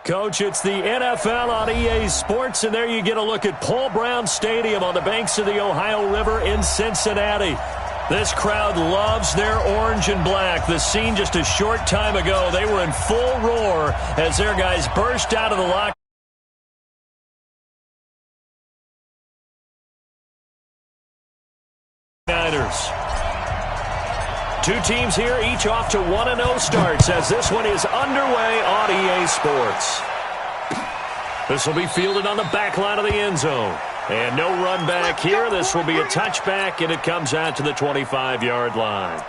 Coach, it's the NFL on EA Sports, and there you get a look at Paul Brown Stadium on the banks of the Ohio River in Cincinnati. This crowd loves their orange and black. The scene just a short time ago, they were in full roar as their guys burst out of the locker. Two teams here, each off to 1-0 starts as this one is underway on EA Sports. This will be fielded on the back line of the end zone. And no run back here. This will be a touchback, and it comes out to the 25-yard line.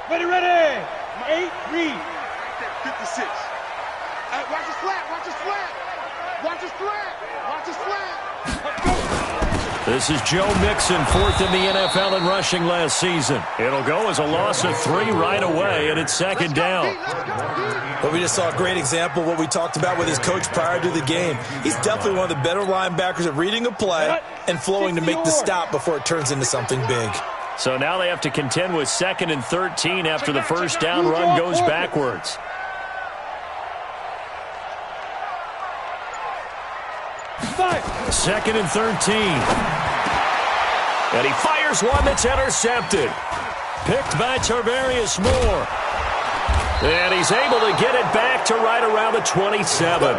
Ready. 8, read. 56. Watch his flat. Watch his flat. This is Joe Mixon, fourth in the NFL in rushing last season. It'll go as a loss of 3 right away, and it's second down. Well, we just saw a great example of what we talked about with his coach prior to the game. He's definitely one of the better linebackers at reading a play and flowing to make the stop before it turns into something big. So now they have to contend with 2nd and 13 after the first down run goes backwards. Second and 13. And he fires one that's intercepted. Picked by Tarvarius Moore. And he's able to get it back to right around the 27.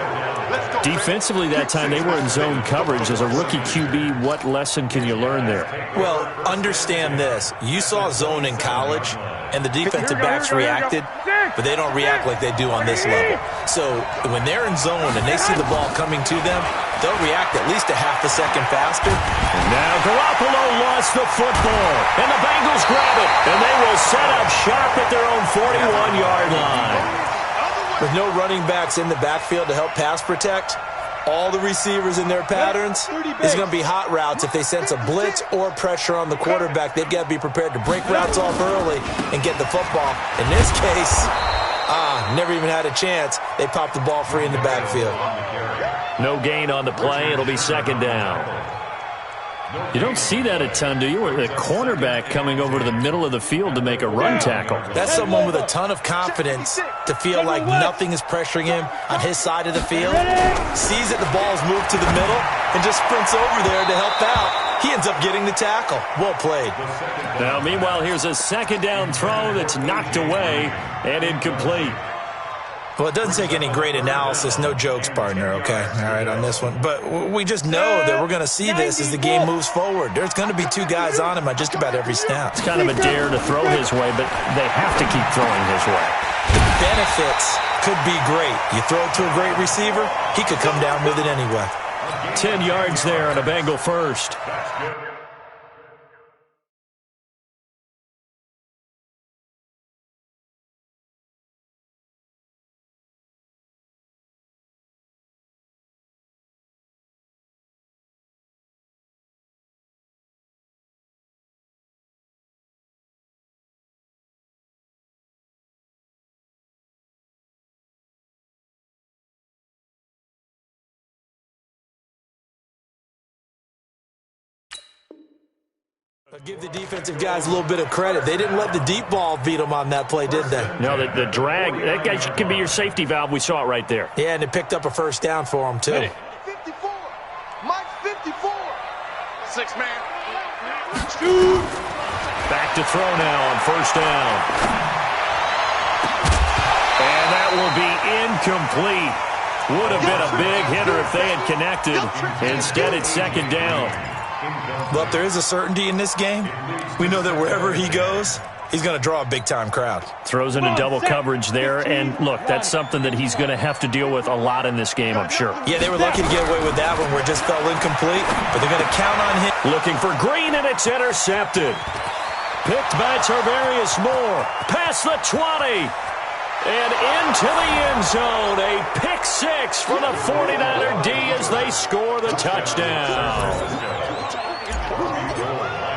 Defensively that time, they were in zone coverage. As a rookie QB, what lesson can you learn there? Well, understand this. You saw zone in college, and the defensive backs reacted, but they don't react like they do on this level. So when they're in zone and they see the ball coming to them, they'll react at least a half a second faster. And now Garoppolo lost the football, and the Bengals grab it, and they will set up shop at their own 41-yard line. With no running backs in the backfield to help pass protect, all the receivers in their patterns, is going to be hot routes. If they sense a blitz or pressure on the quarterback, they've got to be prepared to break routes off early and get the football. In this case, never even had a chance. They popped the ball free in the backfield. No gain on the play. It'll be second down. You don't see that a ton, do you? With a cornerback coming over to the middle of the field to make a run tackle. That's someone with a ton of confidence to feel like nothing is pressuring him on his side of the field. Sees that the ball's moved to the middle and just sprints over there to help out. He ends up getting the tackle. Well played. Now, meanwhile, here's a second down throw that's knocked away and incomplete. Well, it doesn't take any great analysis. No jokes, partner, okay? All right, on this one. But we just know that we're going to see this as the game moves forward. There's going to be 2 guys on him on just about every snap. It's kind of a dare to throw his way, but they have to keep throwing his way. The benefits could be great. You throw it to a great receiver, he could come down with it anyway. 10 yards there on a Bengal first. Give the defensive guys a little bit of credit. They didn't let the deep ball beat them on that play, did they? No, the drag, that guy can be your safety valve. We saw it right there. Yeah, and it picked up a first down for him, too. 54. Mike 54. 6-man. Back to throw now on first down. And that will be incomplete. Would have been a big hitter if they had connected. Instead, it's second down. Well, if there is a certainty in this game, we know that wherever he goes, he's going to draw a big-time crowd. Throws into double coverage there, and look, that's something that he's going to have to deal with a lot in this game, I'm sure. Yeah, they were lucky to get away with that one where it just fell incomplete, but they're going to count on him. Looking for Green, and it's intercepted. Picked by Tarvarius Moore. Past the 20. And into the end zone. A pick 6 for the 49er D as they score the touchdown.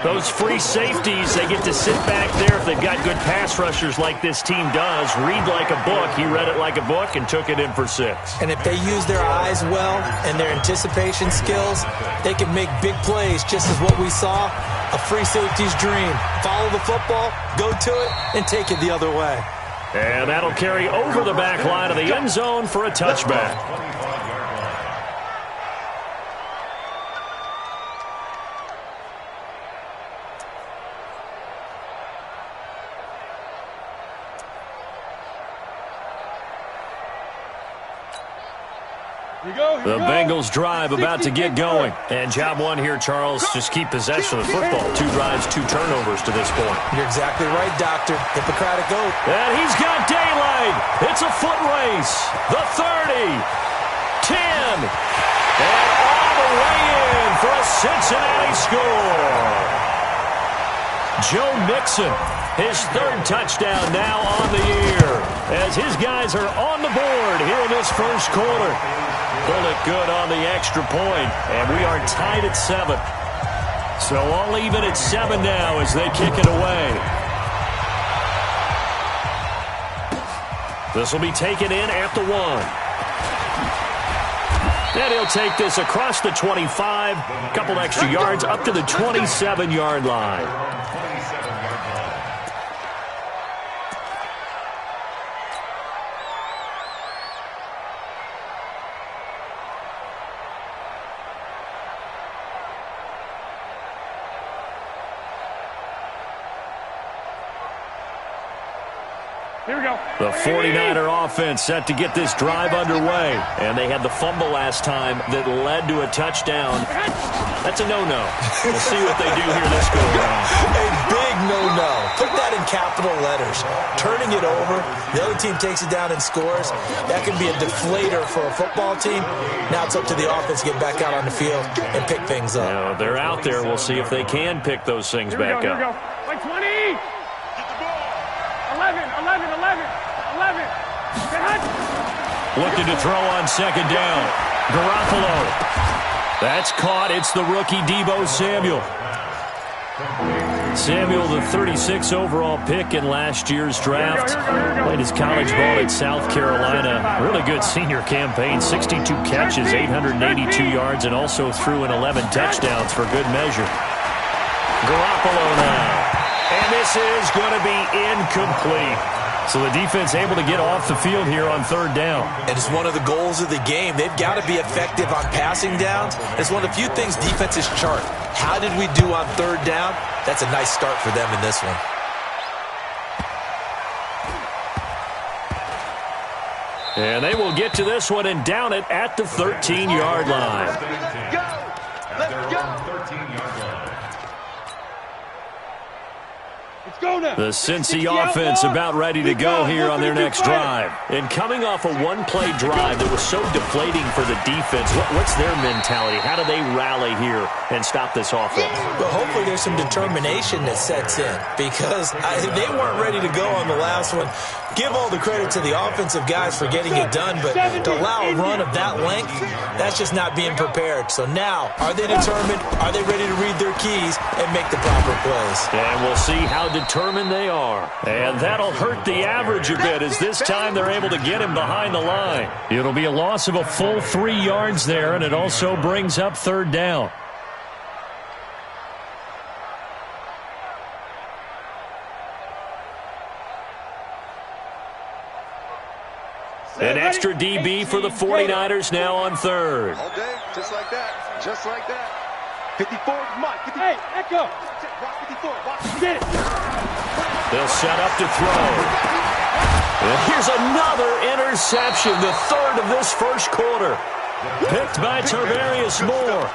Those free safeties, they get to sit back there if they've got good pass rushers like this team does. Read like a book. He read it like a book and took it in for 6. And if they use their eyes well and their anticipation skills, they can make big plays, just as what we saw, a free safety's dream. Follow the football, go to it, and take it the other way. And that'll carry over the back line of the end zone for a touchback. The Bengals drive about to get going. And job one here, Charles, just keep possession of the football. 2 drives, 2 turnovers to this point. You're exactly right, Doctor. Hippocratic oath. And he's got daylight. It's a foot race. The 30, 10, and all the way in for a Cincinnati score. Joe Mixon, his 3rd touchdown now on the year, as his guys are on the board here in this first quarter. Pulled it good on the extra point, and we are tied at 7. So all even at 7 now as they kick it away. This will be taken in at the 1. And he'll take this across the 25, couple extra yards up to the 27-yard line. The 49er offense set to get this drive underway. And they had the fumble last time that led to a touchdown. That's a no-no. We'll see what they do here this go-around. A big no-no. Put that in capital letters. Turning it over, the other team takes it down and scores. That can be a deflator for a football team. Now it's up to the offense to get back out on the field and pick things up. Now, they're out there. We'll see if they can pick those things back up. Like 20. 11. Looking to throw on second down. Garoppolo. That's caught. It's the rookie Deebo Samuel. Samuel, the 36 overall pick in last year's draft. Played his college ball at South Carolina. Really good senior campaign. 62 catches, 882 yards, and also threw in 11 touchdowns for good measure. Garoppolo now. And this is going to be incomplete. So the defense able to get off the field here on 3rd down. And it's one of the goals of the game. They've got to be effective on passing downs. It's one of the few things defenses chart. How did we do on 3rd down? That's a nice start for them in this one. And they will get to this one and down it at the 13-yard line. Let's go. 13-yard line. The Cincy offense about ready to go here on their next drive. And coming off a one-play drive that was so deflating for the defense, what's their mentality? How do they rally here and stop this offense? Well, hopefully there's some determination that sets in, because they weren't ready to go on the last one. Give all the credit to the offensive guys for getting it done, but to allow a run of that length, that's just not being prepared. So now, are they determined? Are they ready to read their keys and make the proper plays? And we'll see how determined they are. And that'll hurt the average a bit, as this time they're able to get him behind the line. It'll be a loss of a full 3 yards there, and it also brings up 3rd down. An extra DB for the 49ers now on 3rd. All day, just like that. Just like that. 54, Mike. Hey, Echo. Watch 54. Watch. Get it. They'll set up to throw. And here's another interception, the 3rd of this first quarter. Picked by Tarvarius Moore.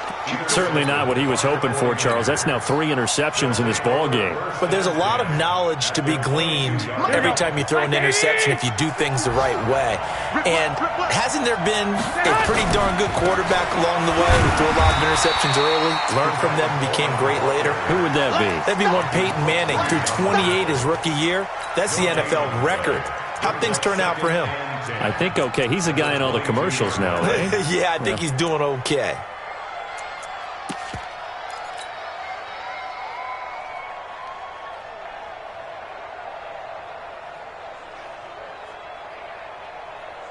Certainly not what he was hoping for, Charles. That's now 3 interceptions in this ball game. But there's a lot of knowledge to be gleaned every time you throw an interception if you do things the right way. And hasn't there been a pretty darn good quarterback along the way who threw a lot of interceptions early, learned from them, and became great later? Who would that be? That'd be one Peyton Manning. Threw 28 his rookie year. That's the NFL record. How'd things turn out for him? I think okay. He's the guy in all the commercials now, right? Yeah, I think he's doing okay.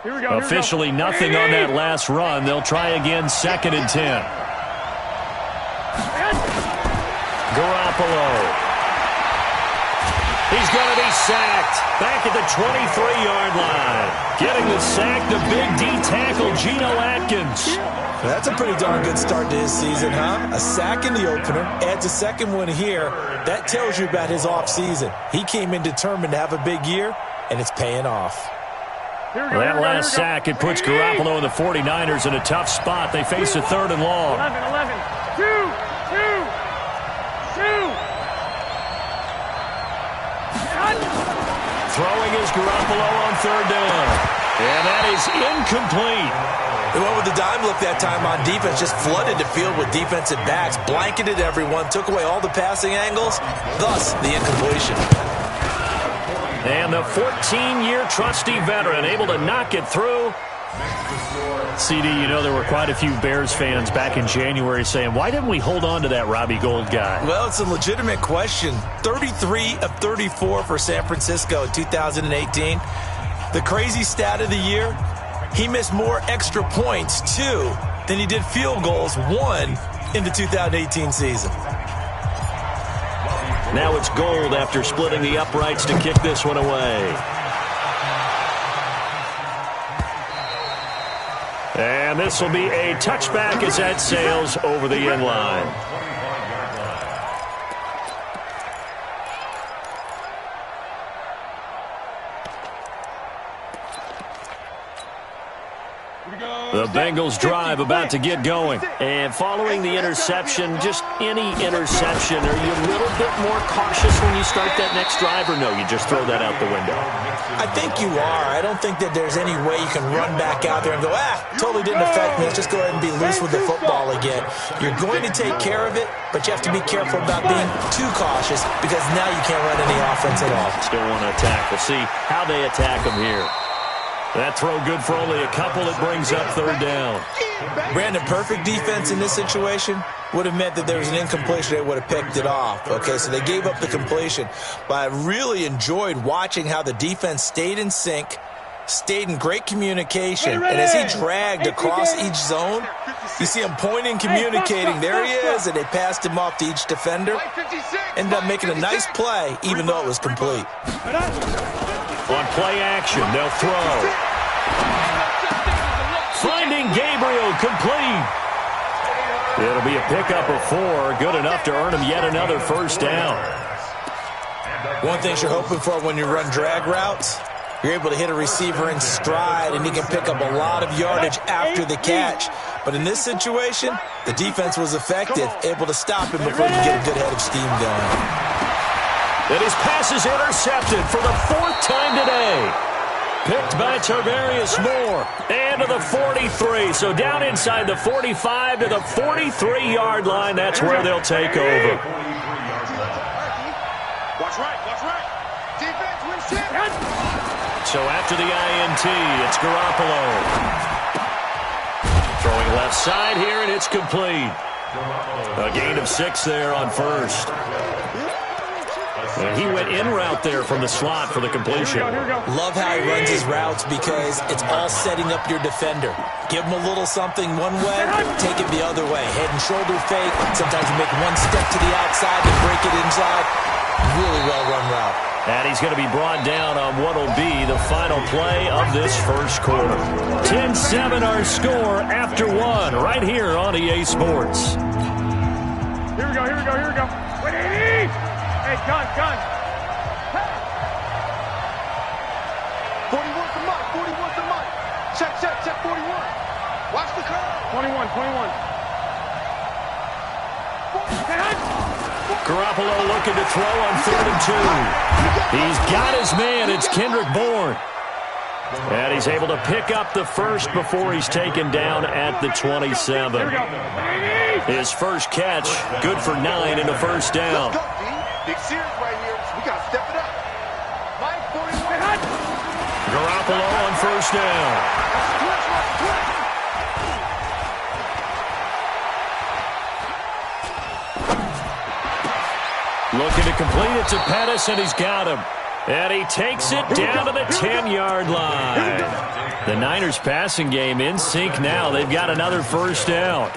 Officially nothing on that last run. They'll try again, 2nd and 10. Garoppolo. He's going to be sacked. Back at the 23-yard line. Getting the sack, the big D tackle, Geno Atkins. That's a pretty darn good start to his season, huh? A sack in the opener, adds a second one here. That tells you about his offseason. He came in determined to have a big year, and it's paying off. That last sack, it puts Garoppolo and the 49ers in a tough spot. They face a 3rd and long. 11. 2. Throwing is Garoppolo on 3rd down. And that is incomplete. They went with the dime look that time on defense, just flooded the field with defensive backs, blanketed everyone, took away all the passing angles, thus the incompletion. And the 14-year trusty veteran able to knock it through. CD, you know there were quite a few Bears fans back in January saying, why didn't we hold on to that Robbie Gould guy? Well, it's a legitimate question. 33 of 34 for San Francisco in 2018. The crazy stat of the year, he missed more extra points, 2, than he did field goals, 1, in the 2018 season. Now it's Gould after splitting the uprights to kick this one away. And this will be a touchback as that sails over the end line. The Bengals drive about to get going. And following the interception, just any interception, are you a little bit more cautious when you start that next drive, or no, you just throw that out the window? I think you are. I don't think that there's any way you can run back out there and go, totally didn't affect me. Let's just go ahead and be loose with the football again. You're going to take care of it, but you have to be careful about being too cautious because now you can't run any offense at all. Still want to attack. We'll see how they attack them here. That throw good for only a couple. It brings up 3rd down. Brandon, perfect defense in this situation would have meant that there was an incompletion. They would have picked it off. Okay, so they gave up the completion. But I really enjoyed watching how the defense stayed in sync, stayed in great communication. And as he dragged across each zone, you see him pointing, communicating. There he is, and they passed him off to each defender. Ended up making a nice play, even though it was complete. On play action, they'll throw. Finding Gabriel, complete. It'll be a pickup of 4, good enough to earn him yet another 1st down. One thing you're hoping for when you run drag routes, you're able to hit a receiver in stride, and he can pick up a lot of yardage after the catch. But in this situation, the defense was effective, able to stop him before he could get a good head of steam going. And his pass is intercepted for the 4th time today. Picked by Tarvarius Moore. And to the 43. So down inside the 45 to the 43-yard line. That's where they'll take over. Watch right. Defense wins champion. So after the INT, it's Garoppolo. Throwing left side here, and it's complete. A gain of 6 there on 1st. And he went in route there from the slot for the completion. Love how he runs his routes because it's all setting up your defender. Give him a little something one way, take it the other way. Head and shoulder fake. Sometimes you make one step to the outside and break it inside. Really well-run route. And he's going to be brought down on what will be the final play of this 1st quarter. 10-7 our score after 1 right here on EA Sports. Here we go. Wait, hey, gun. 41 for Mike. Check, 41. Watch the curve. 21. Garoppolo looking to throw on 3rd and 2. He's got his man. It's Kendrick Bourne. And he's able to pick up the 1st before he's taken down at the 27. His first catch, good for 9 and a 1st down. Big series right here. We got to step it up. Mike, 41. Garoppolo on 1st down. Looking to complete it to Pettis, and he's got him. And he takes it down to the 10-yard line. The Niners passing game in sync now. They've got another first down.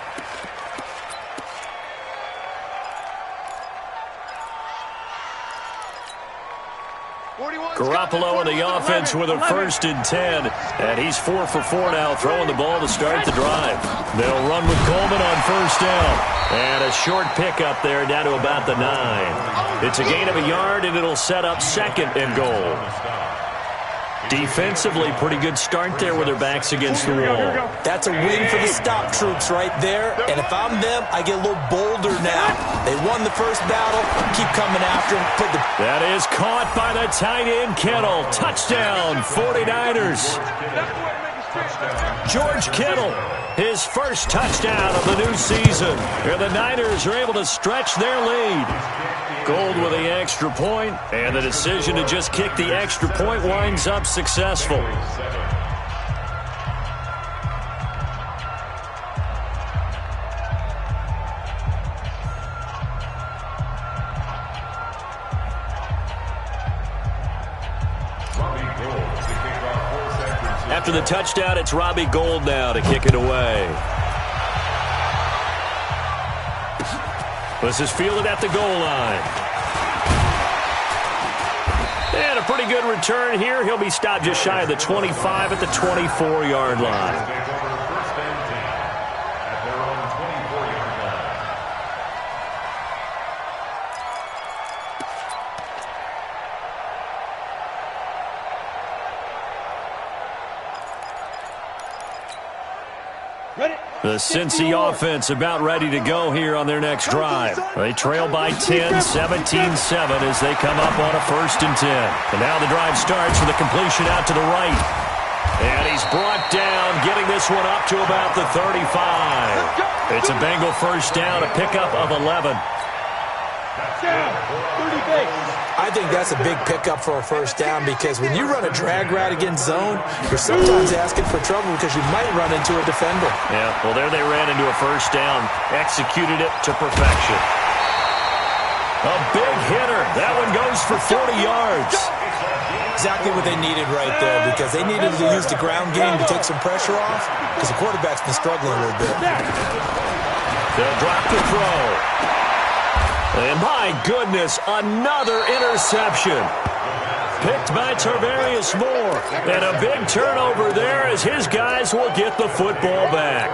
Garoppolo in the offense with a 1st and 10. And he's 4 for 4 now, throwing the ball to start the drive. They'll run with Coleman on 1st down. And a short pickup there down to about the 9. It's a gain of a yard, and it'll set up 2nd and goal. Defensively, pretty good start there with their backs against the wall. That's a win for the stop troops right there. And if I'm them, I get a little bolder now. They won the first battle. Keep coming after them. That is caught by the tight end, Kittle. Touchdown, 49ers. George Kittle, his first touchdown of the new season. And the Niners are able to stretch their lead. Gold with the extra point, and the decision to just kick the extra point winds up successful. After the touchdown, it's Robbie Gould now to kick it away. This is fielded at the goal line. And a pretty good return here. He'll be stopped just shy of the 25 at the 24-yard line. The Cincy offense about ready to go here on their next drive. They trail by 10, 17-7 as they come up on a 1st and 10. And now the drive starts with a completion out to the right. And he's brought down, getting this one up to about the 35. It's a Bengal 1st down, a pickup of 11. I think that's a big pickup for a 1st down because when you run a drag route against zone, you're sometimes asking for trouble because you might run into a defender. Yeah, well, there they ran into a 1st down, executed it to perfection. A big hitter. That one goes for 40 yards. Exactly what they needed right there because they needed to use the ground game to take some pressure off because the quarterback's been struggling a little bit. They'll drop the throw. And my goodness, another interception. Picked by Tarvarius Moore. And a big turnover there as his guys will get the football back.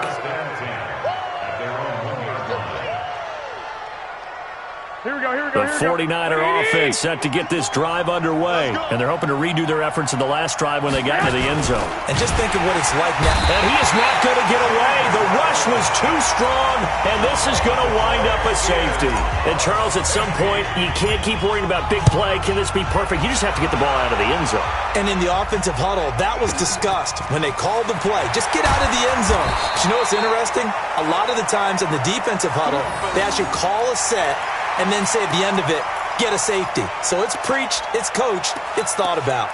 Here we go. The 49er offense set to get this drive underway. And they're hoping to redo their efforts in the last drive when they got into the end zone. And just think of what it's like now. And he is not going to get away. The rush was too strong, and this is going to wind up a safety. And, Charles, at some point, you can't keep worrying about big play. Can this be perfect? You just have to get the ball out of the end zone. And in the offensive huddle, that was discussed when they called the play. Just get out of the end zone. But you know what's interesting? A lot of the times in the defensive huddle, they actually call a set and then say at the end of it, get a safety. So it's preached, it's coached, it's thought about.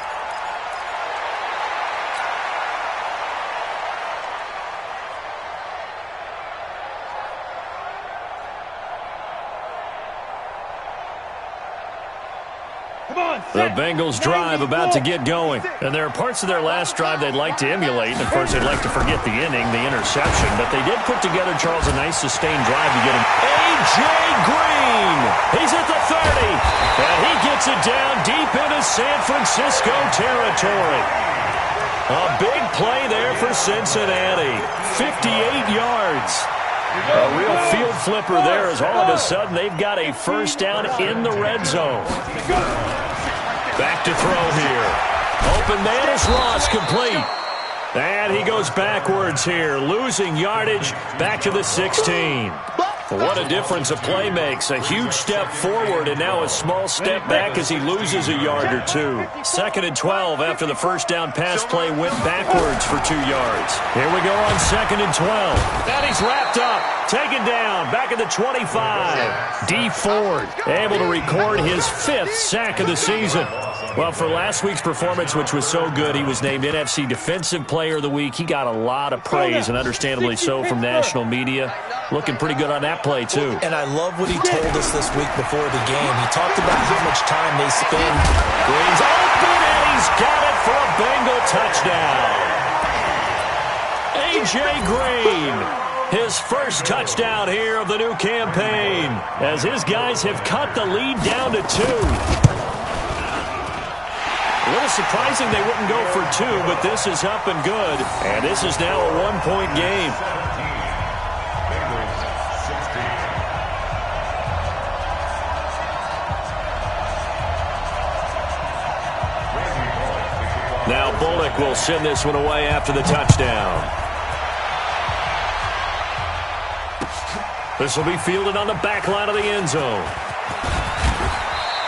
The Bengals drive about to get going. And there are parts of their last drive they'd like to emulate. And, of course, they'd like to forget the inning, the interception. But they did put together, Charles, a nice sustained drive to get him. A.J. Green! He's at the 30. And he gets it down deep into San Francisco territory. A big play there for Cincinnati. 58 yards. A real field flipper there as all of a sudden they've got a 1st down in the red zone. Back to throw here. Open man is Ross, complete. And he goes backwards here, losing yardage back to the 16. What a difference a play makes. A huge step forward and now a small step back as he loses a yard or two. 2nd and 12 after the 1st down pass play went backwards for 2 yards. Here we go on 2nd and 12. And he's wrapped up. Taken down. Back at the 25. D. Ford able to record his 5th sack of the season. Well, for last week's performance, which was so good, he was named NFC Defensive Player of the Week. He got a lot of praise, and understandably so, from national media. Looking pretty good on that play, too. And I love what he told us this week before the game. He talked about how much time they spend. Green's open, and he's got it for a Bengal touchdown. A.J. Green. His first touchdown here of the new campaign, as his guys have cut the lead down to 2. A little surprising they wouldn't go for 2, but this is up and good, and this is now a 1-point game. Now Bullock will send this one away after the touchdown. This will be fielded on the back line of the end zone.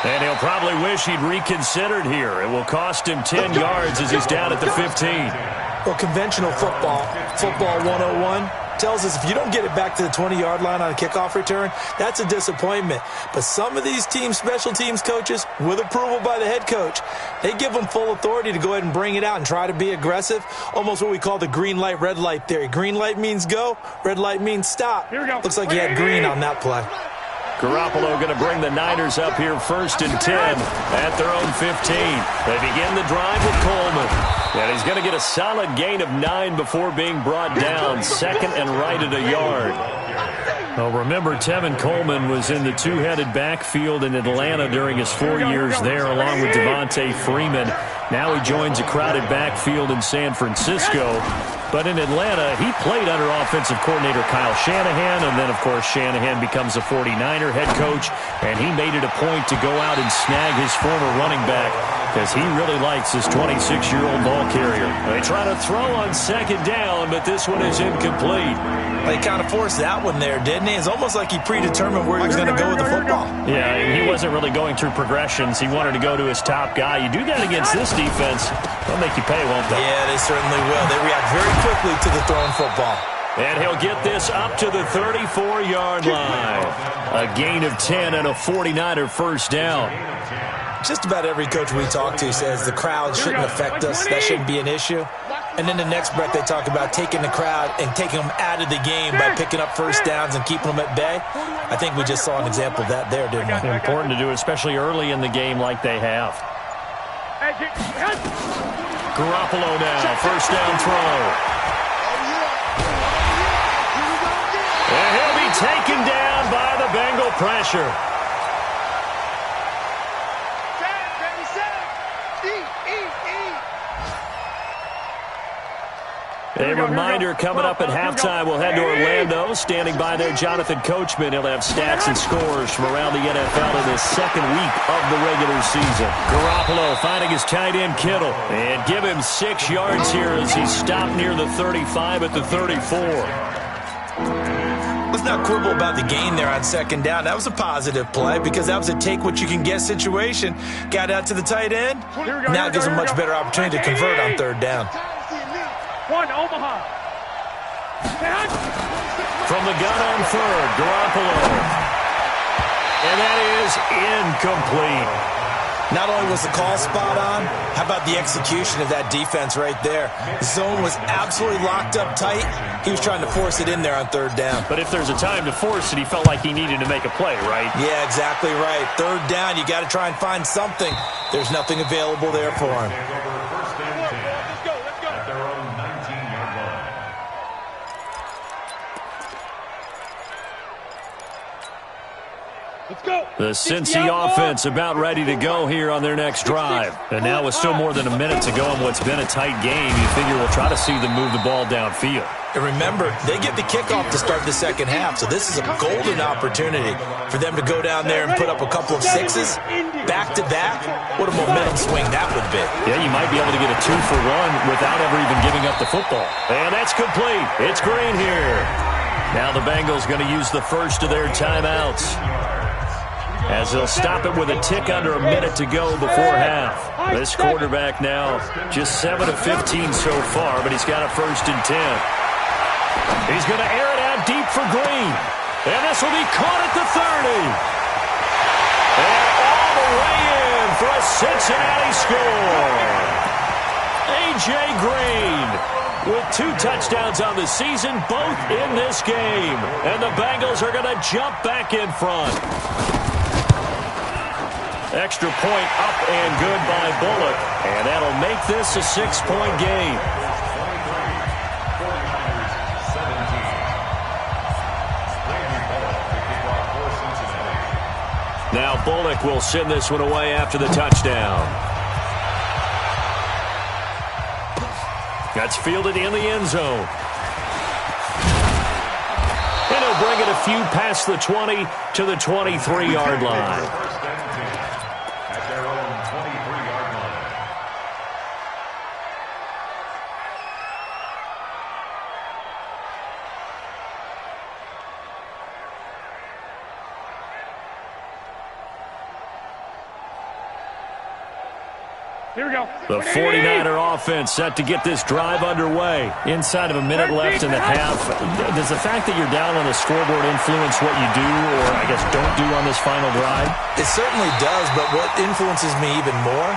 And he'll probably wish he'd reconsidered here. It will cost him 10 yards as he's down at the 15. Well, conventional football 101, tells us if you don't get it back to the 20-yard line on a kickoff return, that's a disappointment. But some of these teams, special teams coaches, with approval by the head coach, they give them full authority to go ahead and bring it out and try to be aggressive, almost what we call the green light, red light theory. Green light means go, red light means stop. Here we go. Looks like he had green on that play. Garoppolo going to bring the Niners up here 1st and 10 at their own 15. They begin the drive with Coleman. And he's going to get a solid gain of 9 before being brought down. 2nd and right at a yard. Well, remember, Tevin Coleman was in the two-headed backfield in Atlanta during his 4 years there, along with Devontae Freeman. Now he joins a crowded backfield in San Francisco. But in Atlanta, he played under offensive coordinator Kyle Shanahan, and then, of course, Shanahan becomes a 49er head coach, and he made it a point to go out and snag his former running back because he really likes his 26-year-old ball carrier. They try to throw on 2nd down, but this one is incomplete. He kind of forced that one there, didn't he? It's almost like he predetermined where he was going to go with the football. Yeah, he wasn't really going through progressions. He wanted to go to his top guy. You do that against this defense, they'll make you pay, won't they? Yeah, they certainly will. They react very quickly to the thrown football. And he'll get this up to the 34-yard line. A gain of 10 and a 49er first down. Just about every coach we talk to says the crowd shouldn't affect us. That shouldn't be an issue. And then the next breath they talk about taking the crowd and taking them out of the game by picking up first downs and keeping them at bay. I think we just saw an example of that there, didn't we? Important to do, especially early in the game like they have. Garoppolo now, first down throw. And he'll be taken down by the Bengal pressure. A reminder coming up at halftime, we'll head to Orlando. Standing by there, Jonathan Coachman. He'll have stats and scores from around the NFL in this 2nd week of the regular season. Garoppolo finding his tight end Kittle. And give him 6 yards here as he stopped near the 35 at the 34. Let's not quibble about the gain there on 2nd down. That was a positive play because that was a take-what-you-can-get situation. Got out to the tight end. Now it gives him a much better opportunity to convert on 3rd down. One, Omaha. From the gun on 3rd, Garoppolo. And that is incomplete. Not only was the call spot on, how about the execution of that defense right there? The zone was absolutely locked up tight. He was trying to force it in there on 3rd down. But if there's a time to force it, he felt like he needed to make a play, right? Yeah, exactly right. 3rd down, you got to try and find something. There's nothing available there for him. The Cincy offense about ready to go here on their next drive. And now with still more than a minute to go in what's been a tight game, you figure we'll try to see them move the ball downfield. And remember, they get the kickoff to start the 2nd half, so this is a golden opportunity for them to go down there and put up a couple of 6s back-to-back. What a momentum swing that would be. Yeah, you might be able to get a 2-for-1 without ever even giving up the football. And that's complete. It's Green here. Now the Bengals going to use the first of their timeouts, as they'll stop it with a tick under a minute to go before half. This quarterback now just 7 of 15 so far, but he's got a 1st and 10. He's going to air it out deep for Green. And this will be caught at the 30. And all the way in for a Cincinnati score. A.J. Green with 2 touchdowns on the season, both in this game. And the Bengals are going to jump back in front. Extra point up and good by Bullock. And that'll make this a 6-point game. Now Bullock will send this one away after the touchdown. That's fielded in the end zone. And he'll bring it a few past the 20 to the 23-yard line. Here we go. The 49er offense set to get this drive underway. Inside of a minute left in the half. Does the fact that you're down on the scoreboard influence what you do or, I guess, don't do on this final drive? It certainly does, but what influences me even more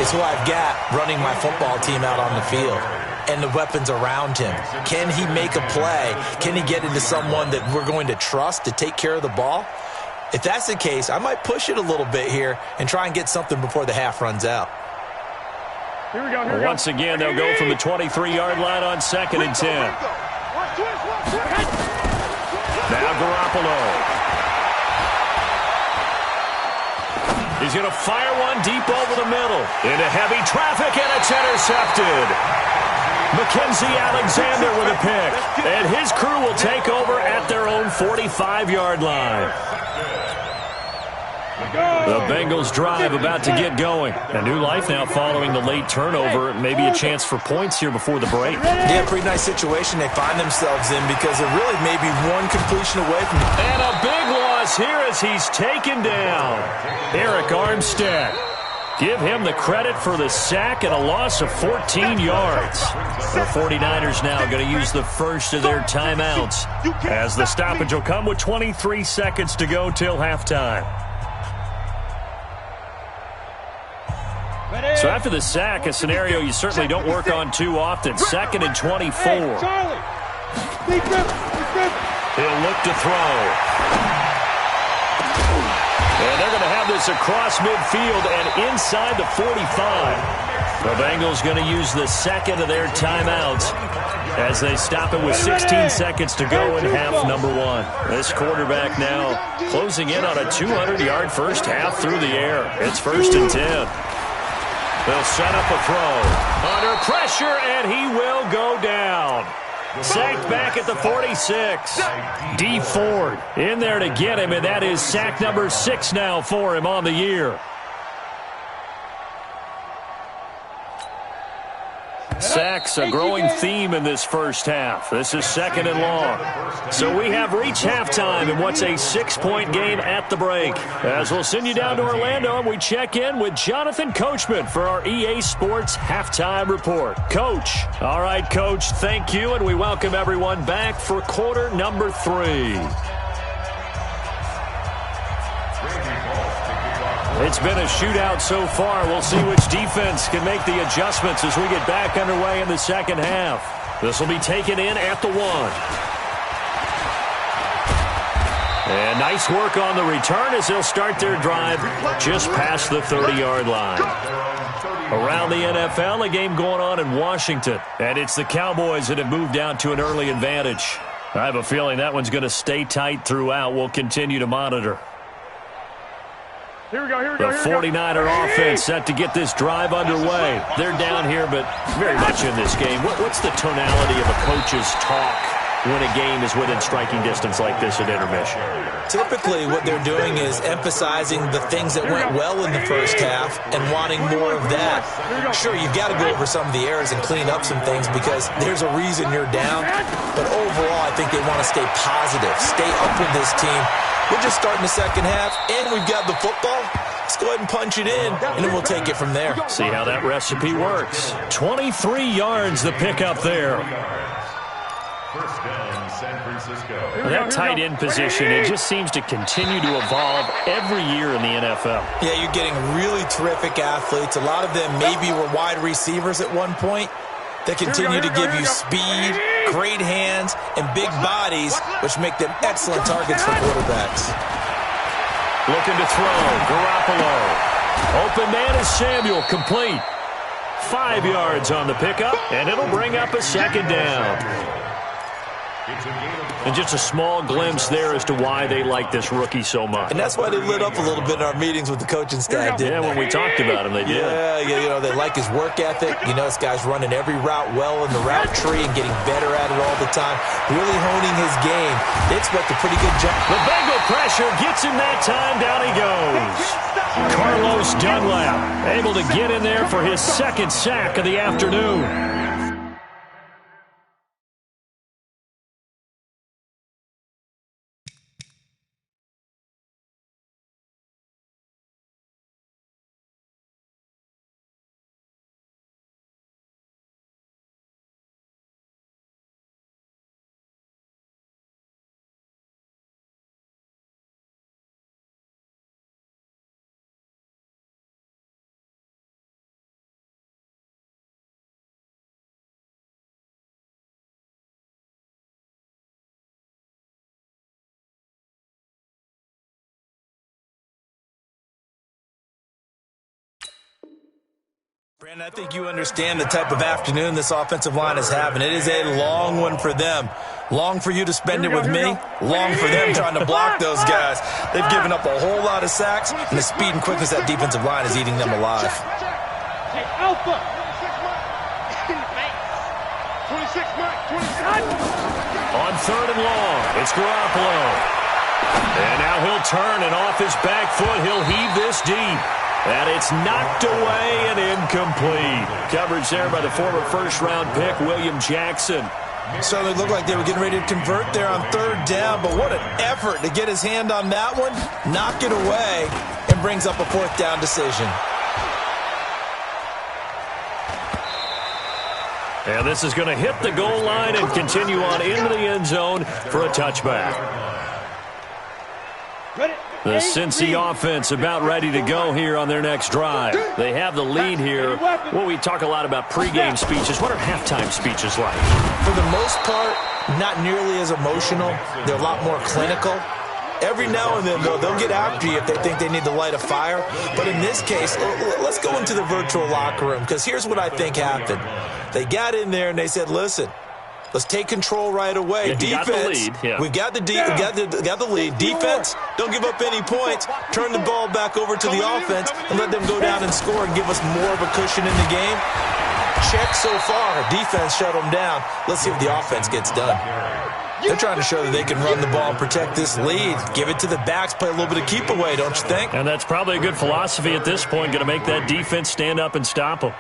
is who I've got running my football team out on the field and the weapons around him. Can he make a play? Can he get into someone that we're going to trust to take care of the ball? If that's the case, I might push it a little bit here and try and get something before the half runs out. Here we go. Once again, they'll go from the 23-yard line on 2nd and 10. Now Garoppolo. He's going to fire one deep over the middle. Into heavy traffic, and it's intercepted. Mackenzie Alexander with a pick. And his crew will take over at their own 45-yard line. The Bengals drive about to get going. A new life now following the late turnover. Maybe a chance for points here before the break. Yeah, pretty nice situation they find themselves in because they're really maybe one completion away from it. And a big loss here as he's taken down. Eric Armstead. Give him the credit for the sack and a loss of 14 yards. The 49ers now going to use the first of their timeouts as the stoppage will come with 23 seconds to go till halftime. So after the sack, a scenario you certainly don't work on too often. 2nd and 24. He'll look to throw. And they're going to have this across midfield and inside the 45. The Bengals going to use the second of their timeouts as they stop it with 16 seconds to go in half number one. This quarterback now closing in on a 200-yard first half through the air. It's 1st and 10. They'll set up a throw. Under pressure, and he will go down. Sacked back at the 46. D. Ford in there to get him, and that is sack number 6 now for him on the year. Sacks, a growing theme in this first half. This is 2nd and long. So we have reached halftime in what's a 6-point game at the break. As we'll send you down to Orlando, and we check in with Jonathan Coachman for our EA Sports Halftime Report. Coach. All right, Coach, thank you, and we welcome everyone back for quarter number 3. It's been a shootout so far. We'll see which defense can make the adjustments as we get back underway in the second half. This will be taken in at the 1. And nice work on the return as they'll start their drive just past the 30-yard line. Around the NFL, a game going on in Washington. And it's the Cowboys that have moved out to an early advantage. I have a feeling that one's going to stay tight throughout. We'll continue to monitor. Here we go. The 49er offense set to get this drive underway. They're down here, but very much in this game. What's the tonality of a coach's talk when a game is within striking distance like this at intermission? Typically, what they're doing is emphasizing the things that went well in the first half and wanting more of that. Sure, you've got to go over some of the errors and clean up some things because there's a reason you're down. But overall, I think they want to stay positive, stay up with this team. We're just starting the second half, and we've got the football. Let's go ahead and punch it in, and then we'll take it from there. See how that recipe works. 23 yards the pickup there. First down, San Francisco. That tight end position, it just seems to continue to evolve every year in the NFL. Yeah, you're getting really terrific athletes. A lot of them maybe were wide receivers at one point. They continue to give you speed, great hands, and big bodies, which make them excellent targets for quarterbacks. Looking to throw, Garoppolo. Open man is Samuel, complete. 5 yards on the pickup, and it'll bring up a second down. And just a small glimpse there as to why they like this rookie so much. And that's why they lit up a little bit in our meetings with the coaching staff, didn't they? When we talked about him, they did. Yeah, they like his work ethic. This guy's running every route well in the route tree and getting better at it all the time, really honing his game. They expect a pretty good job. The Bengal pressure gets him that time. Down he goes. Carlos Dunlap able to get in there for his second sack of the afternoon. Brandon, I think you understand the type of afternoon this offensive line is having. It is a long one for them. Long for you to spend it with me. Long for them trying to block those guys. They've given up a whole lot of sacks, and the speed and quickness of that defensive line is eating them alive. Hey, Alpha! 26, Mike. 26. On third and long, it's Garoppolo. And now he'll turn, and off his back foot, he'll heave this deep. And it's knocked away and incomplete. Coverage there by the former first-round pick, William Jackson. So it looked like they were getting ready to convert there on third down, but what an effort to get his hand on that one, knock it away, and brings up a fourth down decision. And this is going to hit the goal line and continue on into the end zone for a touchback. The Cincy offense about ready to go here on their next drive. They have the lead here. Well, we talk a lot about pregame speeches. What are halftime speeches like? For the most part, not nearly as emotional. They're a lot more clinical. Every now and then, though, they'll get after you if they think they need to light a fire. But in this case, let's go into the virtual locker room, because here's what I think happened. They got in there and they said, listen, let's take control right away. Yeah, defense, we've got the lead. Defense, don't give up any points. Turn the ball back over to the offense and let them go down and score and give us more of a cushion in the game. Check so far. Defense shut them down. Let's see if the offense gets done. They're trying to show that they can run the ball and protect this lead. Give it to the backs, play a little bit of keep away, don't you think? And that's probably a good philosophy at this point, going to make that defense stand up and stop them.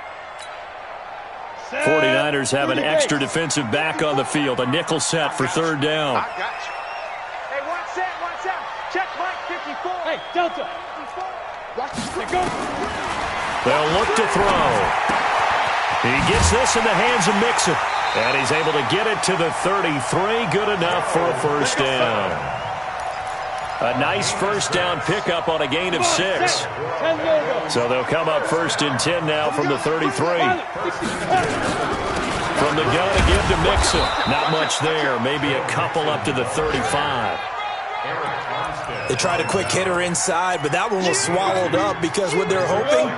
49ers have an extra defensive back on the field. A nickel set for third down. I got you. Hey, one set. Check Mike 54. Hey, Delta. They'll look to throw. He gets this in the hands of Mixon. And he's able to get it to the 33. Good enough for a first down. A nice first down pickup on a gain of 6. So they'll come up first and 10 now from the 33. From the gun again to Mixon. Not much there. Maybe a couple up to the 35. They tried a quick hitter inside, but that one was swallowed up because what they're hoping,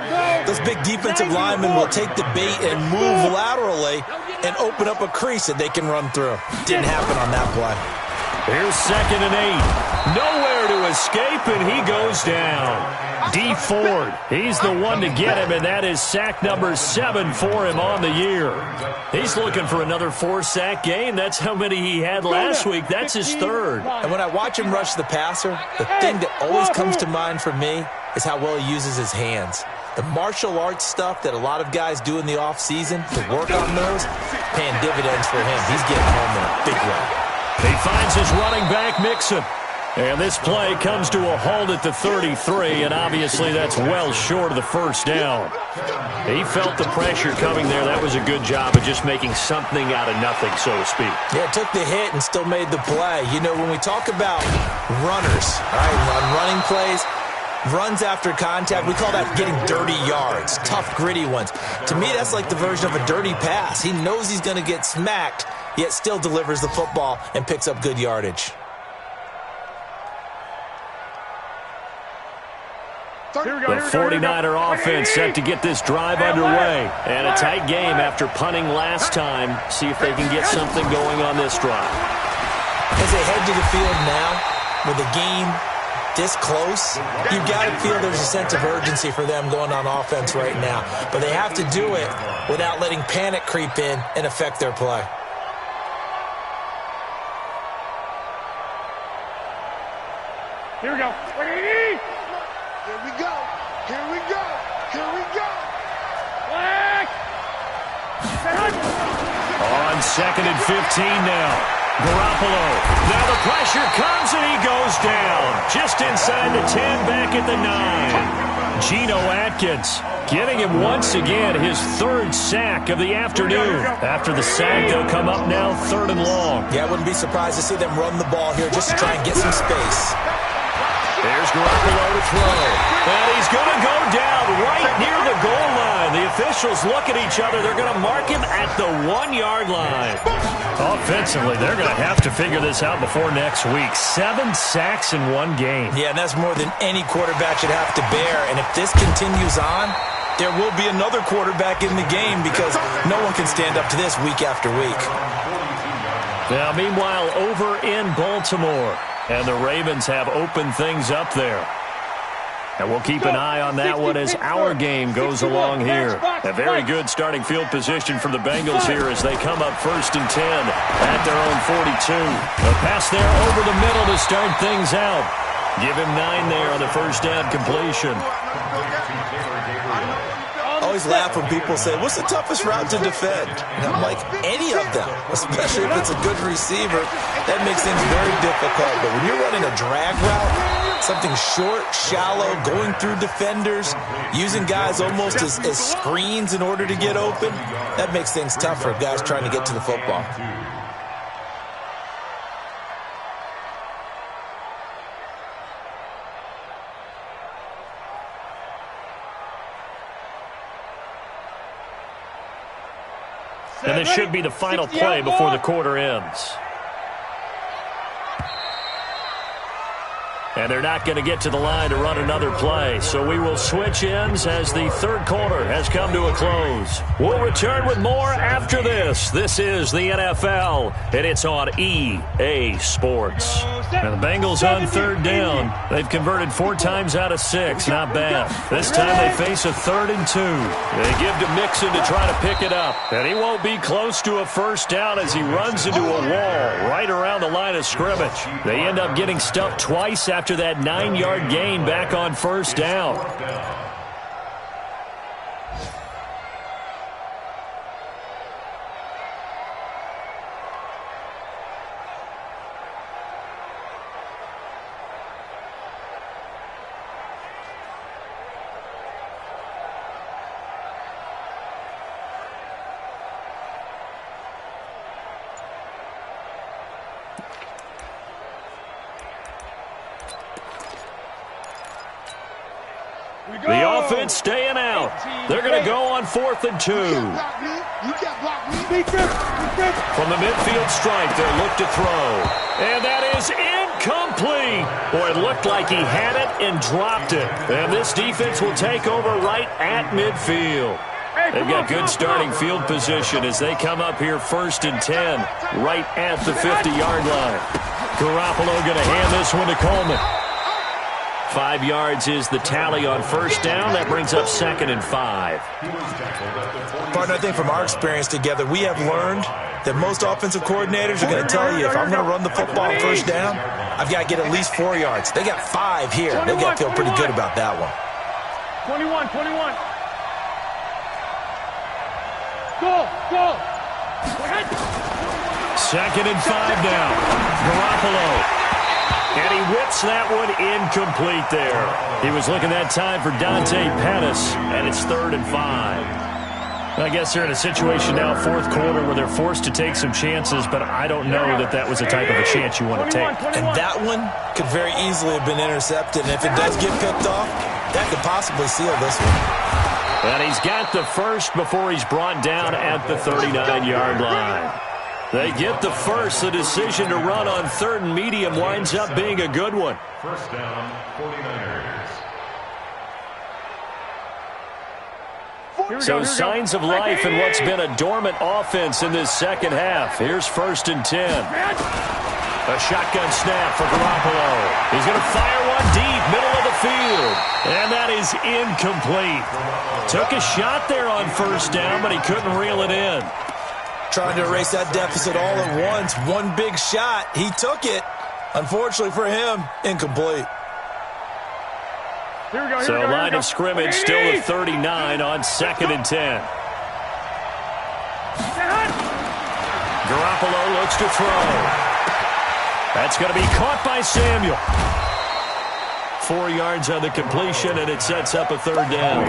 those big defensive linemen will take the bait and move laterally and open up a crease that they can run through. Didn't happen on that play. Here's 2nd and 8. Nowhere to escape, and he goes down. D. Ford, he's the one to get him, and that is sack number 7 for him on the year. He's looking for another 4-sack game. That's how many he had last week. That's his 3rd. And when I watch him rush the passer, the thing that always comes to mind for me is how well he uses his hands. The martial arts stuff that a lot of guys do in the offseason to work on those, paying dividends for him. He's getting home in a big way. He finds his running back, Mixon. And this play comes to a halt at the 33, and obviously that's well short of the first down. He felt the pressure coming there. That was a good job of just making something out of nothing, so to speak. Yeah, took the hit and still made the play. You know, when we talk about runners, all right, on running plays, runs after contact, we call that getting dirty yards, tough, gritty ones. To me, that's like the version of a dirty pass. He knows he's going to get smacked, yet still delivers the football and picks up good yardage. The 49er offense set to get this drive underway. And a tight game after punting last time. See if they can get something going on this drive. As they head to the field now, with the game this close, you've got to feel there's a sense of urgency for them going on offense right now. But they have to do it without letting panic creep in and affect their play. Here we go. Here we go. Here we go. Here we go. Black. On 2nd and 15 now. Garoppolo. Now the pressure comes and he goes down. Just inside the 10, back at the 9. Geno Atkins giving him once again his 3rd sack of the afternoon. After the sack, they'll come up now 3rd and long. Yeah, I wouldn't be surprised to see them run the ball here just to try and get some space. There's Garoppolo to throw. And he's going to go down right near the goal line. The officials look at each other. They're going to mark him at the 1-yard line. Offensively, they're going to have to figure this out before next week. 7 sacks in 1 game. Yeah, and that's more than any quarterback should have to bear. And if this continues on, there will be another quarterback in the game because no one can stand up to this week after week. Now, meanwhile, over in Baltimore, and the Ravens have opened things up there. And we'll keep an eye on that one as our game goes along here. A very good starting field position for the Bengals here as they come up 1st and 10 at their own 42. A pass there over the middle to start things out. Give him 9 there on the 1st down completion. I always laugh when people say, what's the toughest route to defend? And I'm like, any of them, especially if it's a good receiver. That makes things very difficult. But when you're running a drag route, something short, shallow, going through defenders, using guys almost as screens in order to get open, that makes things tough for guys trying to get to the football. And this should be the final play before the quarter ends. And they're not going to get to the line to run another play. So we will switch ends as the 3rd quarter has come to a close. We'll return with more after this. This is the NFL, and it's on EA Sports. And the Bengals on 3rd down. They've converted 4 times out of 6. Not bad. This time they face a 3rd and 2. They give to Mixon to try to pick it up. And he won't be close to a 1st down as he runs into a wall right around the line of scrimmage. They end up getting stuffed twice after that 9-yard gain back on 1st down. The offense staying out. They're going to go on 4th and 2. From the midfield stripe, they'll look to throw. And that is incomplete. Boy, it looked like he had it and dropped it. And this defense will take over right at midfield. They've got good starting field position as they come up here 1st and 10, right at the 50-yard line. Garoppolo going to hand this one to Coleman. 5 yards is the tally on 1st down. That brings up 2nd and 5. Partner, I think from our experience together, we have learned that most offensive coordinators are going to tell you, if I'm going to run the football on 1st down, I've got to get at least 4 yards. They got 5 here. They've got to feel pretty good about that one. 21. Go. 2nd and 5 now. Garoppolo. And he whips that one incomplete there. He was looking that time for Dante Pettis, and it's 3rd and 5. I guess they're in a situation now, 4th quarter, where they're forced to take some chances, but I don't know that that was the type of a chance you want to take. And that one could very easily have been intercepted, and if it does get picked off, that could possibly seal this one. And he's got the 1st before he's brought down at the 39-yard line. They get the 1st. The decision to run on 3rd and medium winds up being a good one. 1st down, 49ers. So signs of life in what's been a dormant offense in this 2nd half. Here's 1st and 10. A shotgun snap for Garoppolo. He's going to fire one deep, middle of the field. And that is incomplete. Took a shot there on first down, but he couldn't reel it in. Trying to erase that deficit all at once. One big shot. He took it. Unfortunately for him, incomplete. So line of scrimmage still at 39 on 2nd and 10. Garoppolo looks to throw. That's going to be caught by Samuel. 4 yards on the completion, and it sets up a 3rd down.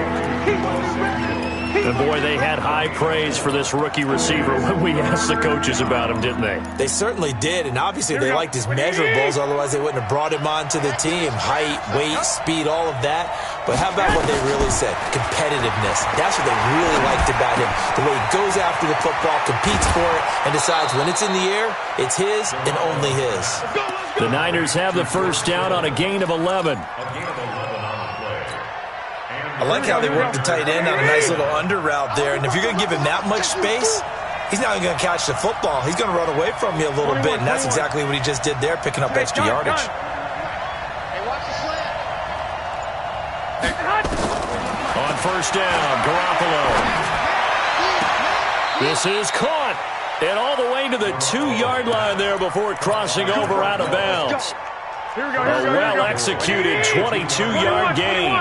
And boy, they had high praise for this rookie receiver when we asked the coaches about him, didn't they? They certainly did, and obviously they liked his measurables, otherwise they wouldn't have brought him onto the team. Height, weight, speed, all of that. But how about what they really said? Competitiveness. That's what they really liked about him. The way he goes after the football, competes for it, and decides when it's in the air, it's his and only his. The Niners have the first down on a gain of 11. I like how they work the tight end on a nice little under route there. And if you're going to give him that much space, he's not going to catch the football. He's going to run away from you a little bit, and that's exactly what he just did there, picking up extra yardage. Hey, watch the slant. On first down, Garoppolo. This is caught. And all the way to the 2-yard line there before crossing over out of bounds. A well-executed 22-yard gain.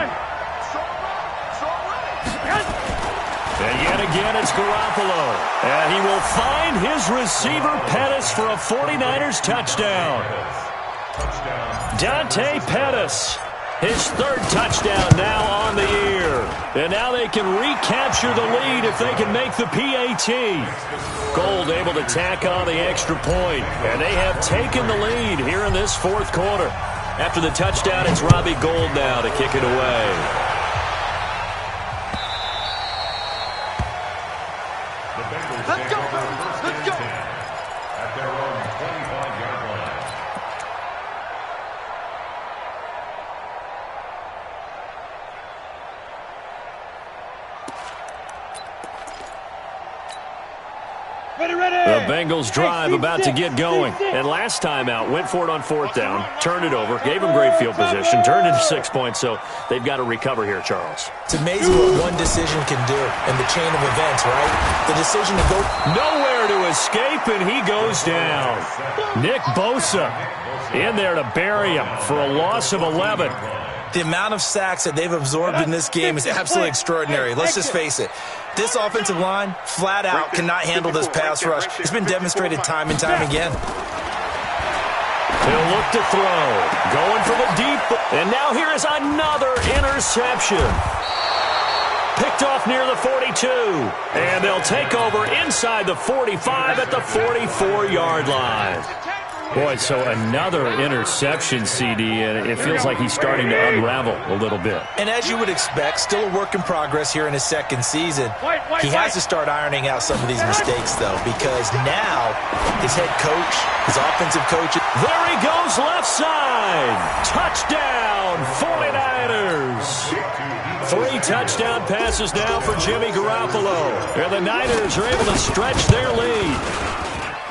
And yet again, it's Garoppolo. And he will find his receiver, Pettis, for a 49ers touchdown. Dante Pettis, his 3rd touchdown now on the year. And now they can recapture the lead if they can make the PAT. Gold able to tack on the extra point. And they have taken the lead here in this 4th quarter. After the touchdown, it's Robbie Gould now to kick it away. Let's go, let's go. At their own 25-yard line. The Bengals drive about to get going. And last time out, went for it on 4th down, turned it over, gave them great field position, turned it to 6 points, so they've got to recover here, Charles. It's amazing what one decision can do in the chain of events, right? The decision to go nowhere to escape, and he goes down. Nick Bosa in there to bury him for a loss of 11. The amount of sacks that they've absorbed in this game is absolutely extraordinary. Let's just face it. This offensive line, flat out, cannot handle this pass rush. It's been demonstrated time and time again. He'll look to throw. Going for the deep. And now here is another interception. Picked off near the 42. And they'll take over inside the 45 at the 44-yard line. Boy, so another interception, CD, and it feels like he's starting to unravel a little bit. And as you would expect, still a work in progress here in his 2nd season. He has to start ironing out some of these mistakes, though, because now his head coach, his offensive coach. There he goes left side. Touchdown, 49ers. 3 touchdown passes now for Jimmy Garoppolo. And the Niners are able to stretch their lead.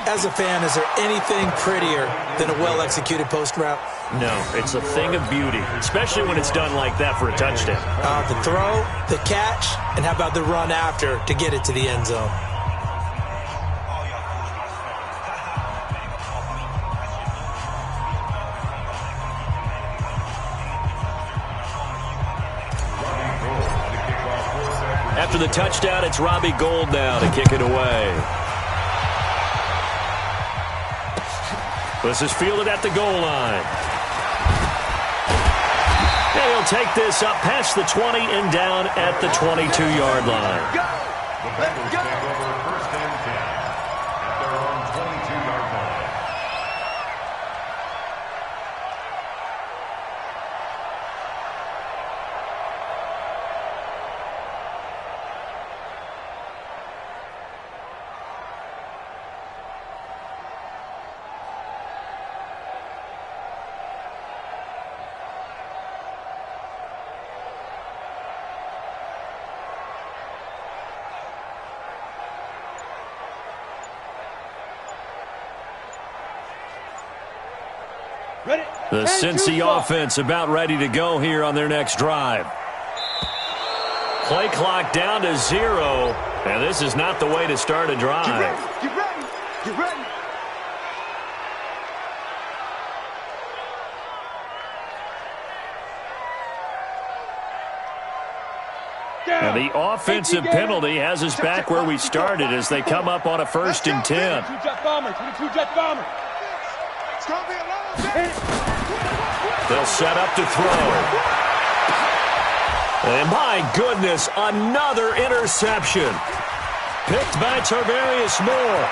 As a fan, is there anything prettier than a well-executed post route? No, it's a thing of beauty, especially when it's done like that for a touchdown. The throw, the catch, and how about the run after to get it to the end zone? After the touchdown, it's Robbie Gould now to kick it away. This is fielded at the goal line. And he'll take this up past the 20 and down at the 22-yard line. Let's go. Take over 1st and 10 at their own 22-yard line. The Cincy offense about ready to go here on their next drive. Play clock down to 0, and this is not the way to start a drive. Get ready. Get ready. And the offensive penalty has us back where we started as they come up on a 1st and 10. They'll set up to throw. And my goodness, another interception. Picked by Tarvarius Moore.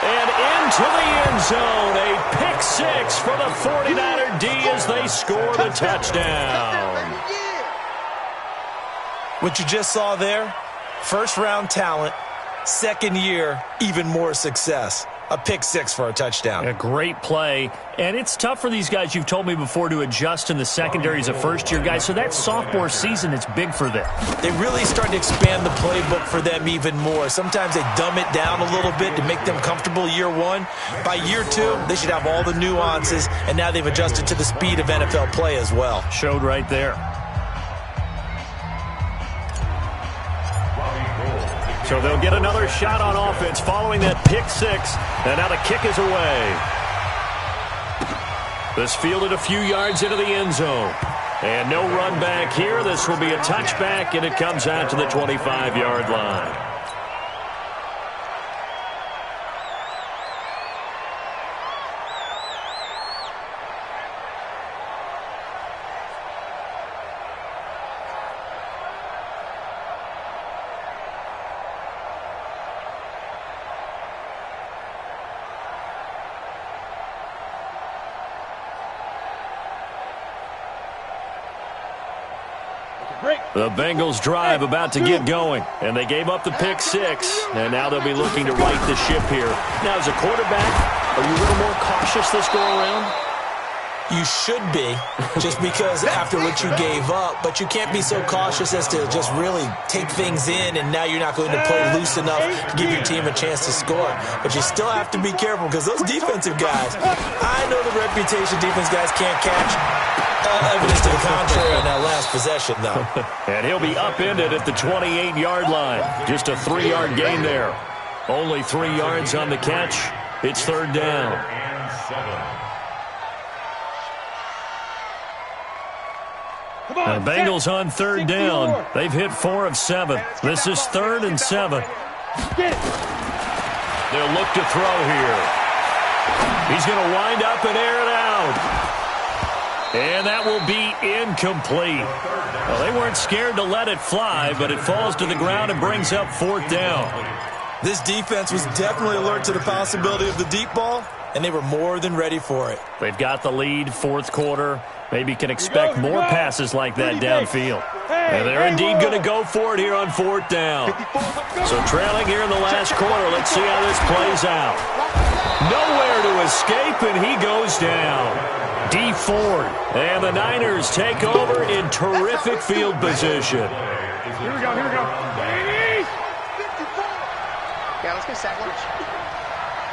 And into the end zone. A pick 6 for the 49er D as they score the touchdown. What you just saw there, first-round talent, second year, even more success. A pick 6 for a touchdown. A great play. And it's tough for these guys, you've told me before, to adjust in the secondary as a first-year guy. So that sophomore season, it's big for them. They really start to expand the playbook for them even more. Sometimes they dumb it down a little bit to make them comfortable year 1. By year 2, they should have all the nuances, and now they've adjusted to the speed of NFL play as well. Showed right there. So they'll get another shot on offense following that pick 6. And now the kick is away. This fielded a few yards into the end zone. And no run back here. This will be a touchback, and it comes out to the 25-yard line. The Bengals drive about to get going, and they gave up the pick 6, and now they'll be looking to right the ship here. Now, as a quarterback, are you a little more cautious this go-around? You should be, just because after what you gave up, but you can't be so cautious as to just really take things in, and now you're not going to play loose enough to give your team a chance to score. But you still have to be careful, because those defensive guys, I know the reputation defense guys can't catch. All evidence to the contrary on that last possession, though. And he'll be upended at the 28-yard line. Just a 3-yard gain there. Only 3 yards on the catch. It's 3rd down. The Bengals on 3rd down. They've hit 4 of 7. This is 3rd and 7. They'll look to throw here. He's going to wind up and air it out. And that will be incomplete. Well, they weren't scared to let it fly, but it falls to the ground and brings up 4th down. This defense was definitely alert to the possibility of the deep ball, and they were more than ready for it. They've got the lead, 4th quarter. Maybe can expect more passes like that downfield. And they're indeed going to go for it here on 4th down. So trailing here in the last quarter, let's see how this plays out. Nowhere to escape, and he goes down. D Ford, and the Niners take over in terrific field position. Here we go. Yeah, let's go sack lunch.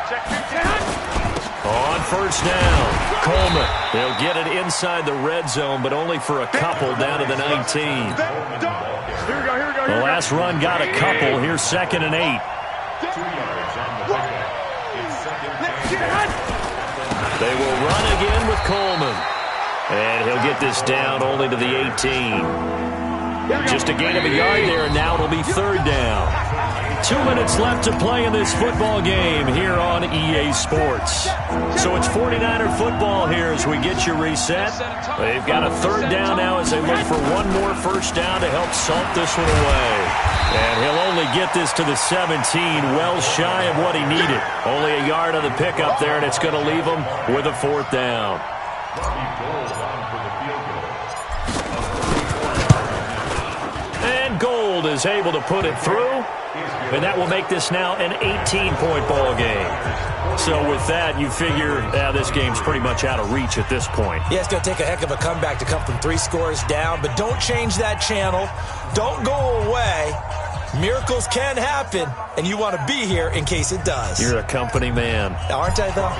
Check 15. On 1st down, Coleman. They'll get it inside the red zone, but only for a couple down to the 19. Here we go. The last run got a couple. Here's 2nd and 8. 2 yards on the pickup. It's 2nd and 8. They will run again with Coleman. And he'll get this down only to the 18. Just a gain of a yard there, and now it'll be 3rd down. 2 minutes left to play in this football game here on EA Sports. So it's 49er football here as we get you reset. They've got a 3rd down now as they look for one more 1st down to help salt this one away. And he'll only get this to the 17, well shy of what he needed. Only a yard on the pickup there, and it's going to leave him with a 4th down. And Gold is able to put it through, and that will make this now an 18-point ball game. So with that, you figure this game's pretty much out of reach at this point. Yeah, it's going to take a heck of a comeback to come from 3 scores down, but don't change that channel. Don't go away. Miracles can happen, and you want to be here in case it does. You're a company man. Aren't I, though?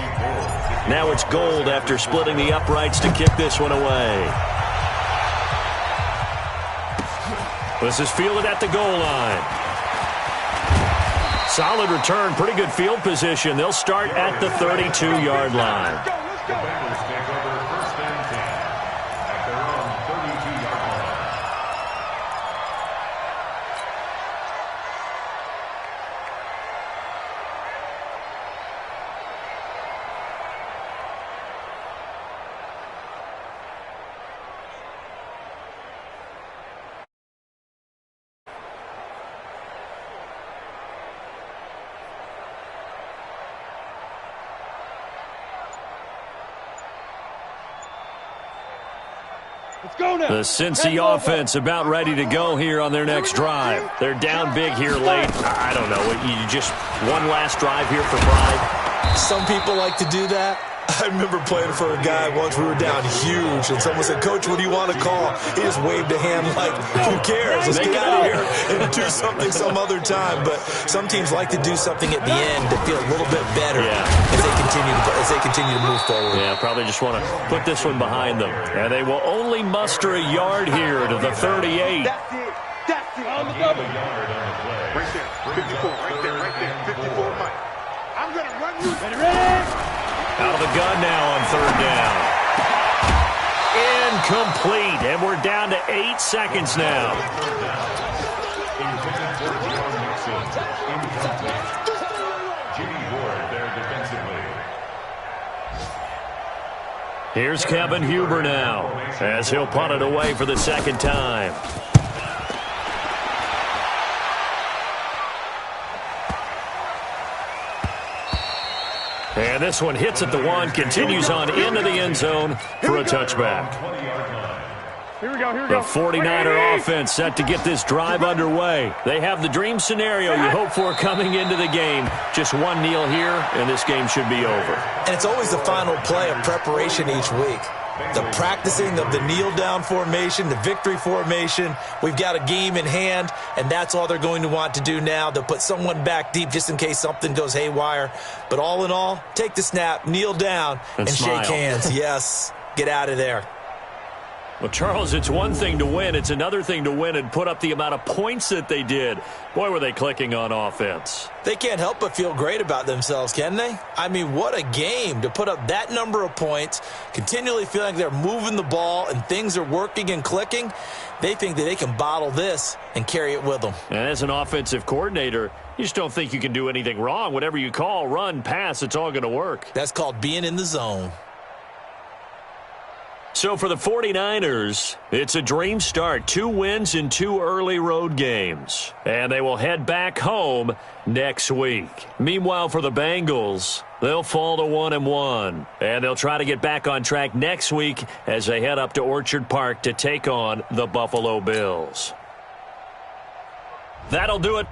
Now it's Gold after splitting the uprights to kick this one away. This is fielded at the goal line. Solid return, pretty good field position. They'll start at the 32-yard line. The Bengals take over first and 10 at their own 32-yard line. Let's go now. The Cincy offense about ready to go here on their next drive. They're down big here late. I don't know. You just one last drive here for pride. Some people like to do that. I remember playing for a guy once. We were down huge, and someone said, "Coach, what do you want to call?" He just waved a hand like, "Who cares? Let's get out of here and do something some other time." But some teams like to do something at the end to feel a little bit better as they continue to move forward. Yeah, probably just want to put this one behind them. And they will only muster a yard here to the 38. That's it. That's it. On the double. Right there. 54. Right there. 54, Mike. I'm going to run you. Ready? Out of the gun now on third down. Incomplete, and we're down to 8 seconds now. Intended for Joe Mixon. Incomplete. Jimmy Ward there defensively. Here's Kevin Huber now, as he'll punt it away for the second time. And this one hits at the 1, continues on into the end zone for a touchback. Here we go, here we The go. 49er offense set to get this drive underway. They have the dream scenario you hope for coming into the game. Just one kneel here, and this game should be over. And it's always the final play of preparation each week. The practicing of the kneel-down formation, the victory formation. We've got a game in hand, and that's all they're going to want to do now. They'll put someone back deep just in case something goes haywire. But all in all, take the snap, kneel down, and shake hands. Yes, get out of there. Well, Charles, it's one thing to win. It's another thing to win and put up the amount of points that they did. Boy, were they clicking on offense. They can't help but feel great about themselves, can they? I mean, what a game to put up that number of points, continually feeling like they're moving the ball and things are working and clicking. They think that they can bottle this and carry it with them. And as an offensive coordinator, you just don't think you can do anything wrong. Whatever you call, run, pass, it's all going to work. That's called being in the zone. So for the 49ers, it's a dream start. 2 wins in 2 early road games. And they will head back home next week. Meanwhile, for the Bengals, they'll fall to 1-1. And they'll try to get back on track next week as they head up to Orchard Park to take on the Buffalo Bills. That'll do it